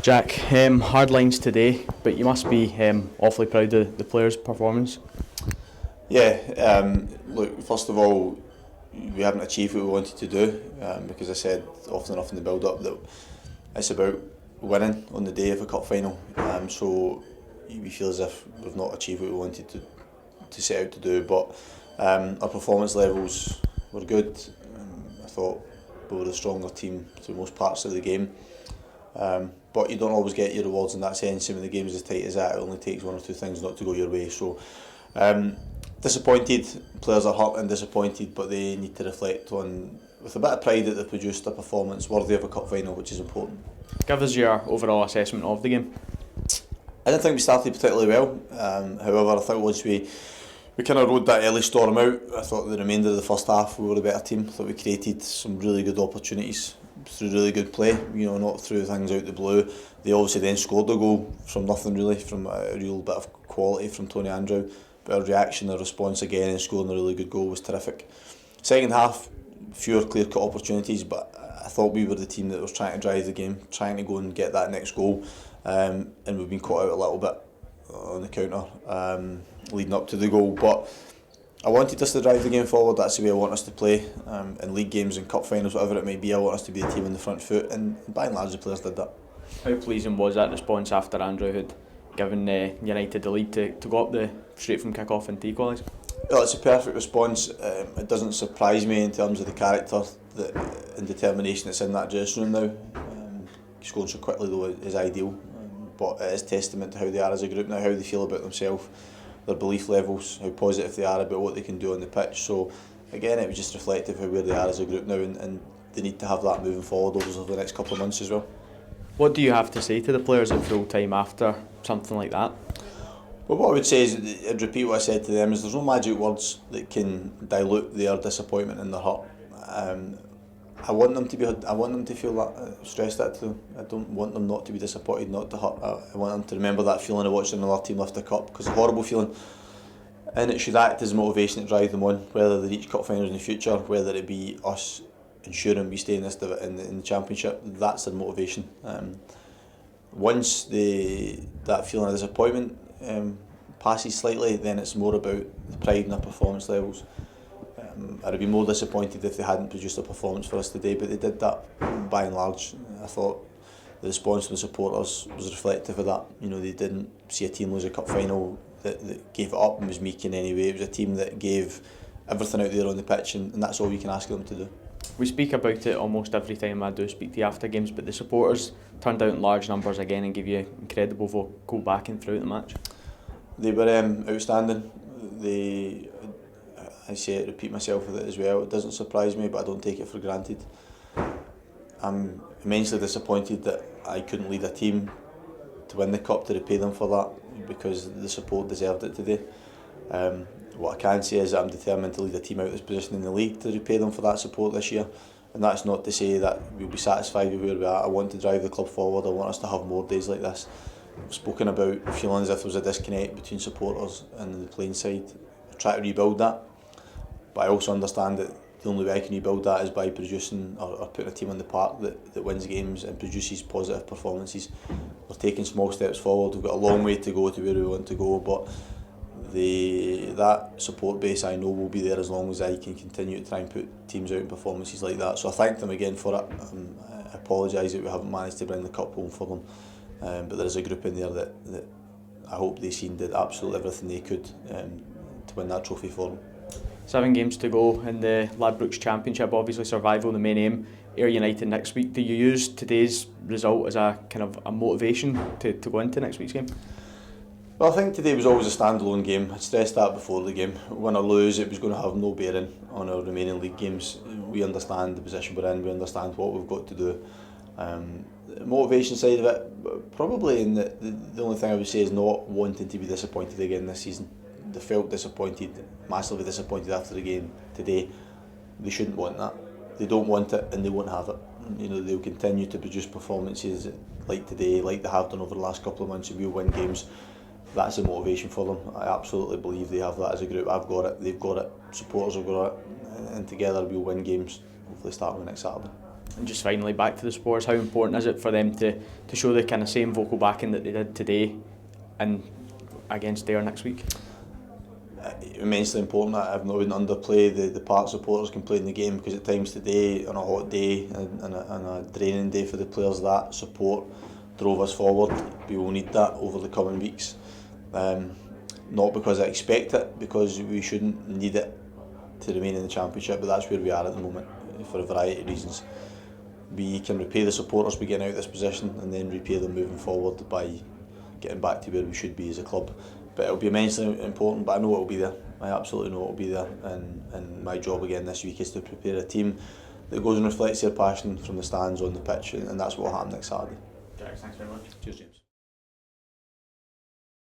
Jack, hard lines today, but you must be awfully proud of the players' performance. Yeah, look, first of all, we haven't achieved what we wanted to do because I said often enough in the build-up that it's about winning on the day of a cup final. So we feel as if we've not achieved what we wanted to set out to do, but our performance levels were good. I thought we were the stronger team through most parts of the game. But you don't always get your rewards in that sense, and when the game's as tight as that, it only takes one or two things not to go your way. So disappointed, players are hurt and disappointed, but they need to reflect on, with a bit of pride, that they've produced a performance worthy of a cup final, which is important. Give us your overall assessment of the game. I didn't think we started particularly well. However, I think once we kind of rode that early storm out, I thought the remainder of the first half we were a better team. I thought we created some really good opportunities through really good play, not through things out the blue. They obviously then scored a goal from nothing really, from a real bit of quality from Tony Andrew. But our reaction, our response again and scoring a really good goal was terrific. Second half, fewer clear-cut opportunities, but I thought we were the team that was trying to drive the game, trying to go and get that next goal, and we've been caught out a little bit on the counter leading up to the goal. But I wanted us to drive the game forward. That's the way I want us to play in league games and cup finals, whatever it may be. I want us to be the team on the front foot, and by and large the players did that. How pleasing was that response after Andrew had given United the lead to go up straight from kick-off and to equalise? Well, it's a perfect response. It doesn't surprise me in terms of the character and determination that's in that dressing room now. Scoring so quickly though is ideal, but it is testament to how they are as a group now, how they feel about themselves, their belief levels, how positive they are about what they can do on the pitch. So again, it was just reflective of where they are as a group now, and they need to have that moving forward over the next couple of months as well. What do you have to say to the players at full time after something like that? Well, what I would say is, I'd repeat what I said to them, is there's no magic words that can dilute their disappointment and their hurt. I want them to feel that, stress that to them. I don't want them not to be disappointed, not to hurt. I want them to remember that feeling of watching another team lift a cup, because it's a horrible feeling, and it should act as motivation to drive them on, whether they reach cup finals in the future, whether it be us ensuring we stay in the championship. That's their motivation. Once that feeling of disappointment passes slightly, then it's more about the pride in their performance levels. I'd be more disappointed if they hadn't produced a performance for us today, but they did that by and large. I thought the response from the supporters was reflective of that. They didn't see a team lose a cup final that gave it up and was meek in any way. It was a team that gave everything out there on the pitch, and that's all we can ask them to do. We speak about it almost every time I do speak to you after games, but the supporters turned out in large numbers again and gave you incredible vocal backing throughout the match. They were outstanding. I say it, repeat myself with it as well. It doesn't surprise me, but I don't take it for granted. I'm immensely disappointed that I couldn't lead a team to win the cup to repay them for that, because the support deserved it today. What I can say is that I'm determined to lead a team out of this position in the league to repay them for that support this year, and that's not to say that we'll be satisfied with where we are. I want to drive the club forward. I want us to have more days like this. I've spoken about feeling as if there was a disconnect between supporters and the playing side. I try to rebuild that, but I also understand that the only way I can rebuild that is by producing or putting a team on the park that wins games and produces positive performances. We're taking small steps forward. We've got a long way to go to where we want to go, but that support base I know will be there as long as I can continue to try and put teams out in performances like that. So I thank them again for it. I apologise that we haven't managed to bring the cup home for them, but there is a group in there that I hope they seen did absolutely everything they could to win that trophy for them. 7 games to go in the Ladbrokes Championship, obviously survival the main aim. Ayr United next week. Do you use today's result as a kind of a motivation to go into next week's game? Well, I think today was always a standalone game. I stressed that before the game. Win or lose, it was going to have no bearing on our remaining league games. We understand the position we're in, we understand what we've got to do. The motivation side of it, probably in the only thing I would say is not wanting to be disappointed again this season. They felt disappointed, massively disappointed after the game today. They shouldn't want that. They don't want it, and they won't have it. They'll continue to produce performances like today, like they have done over the last couple of months, and we'll win games. That's a motivation for them. I absolutely believe they have that as a group. I've got it, they've got it, supporters have got it, and together we'll win games, hopefully starting next Saturday. And just finally, back to the supporters, how important is it for them to show the kind of same vocal backing that they did today and against Dare next week? Immensely important. I've not been underplay the part supporters can play in the game, because at times today, on a hot day and a draining day for the players, that support drove us forward. We will need that over the coming weeks. Not because I expect it, because we shouldn't need it to remain in the Championship, but that's where we are at the moment for a variety of reasons. We can repay the supporters by getting out of this position, and then repay them moving forward by getting back to where we should be as a club. But it'll be immensely important, but I know it'll be there. I absolutely know it'll be there, and my job again this week is to prepare a team that goes and reflects their passion from the stands on the pitch, and that's what will happen next Saturday. Jack, thanks very much. Cheers, James.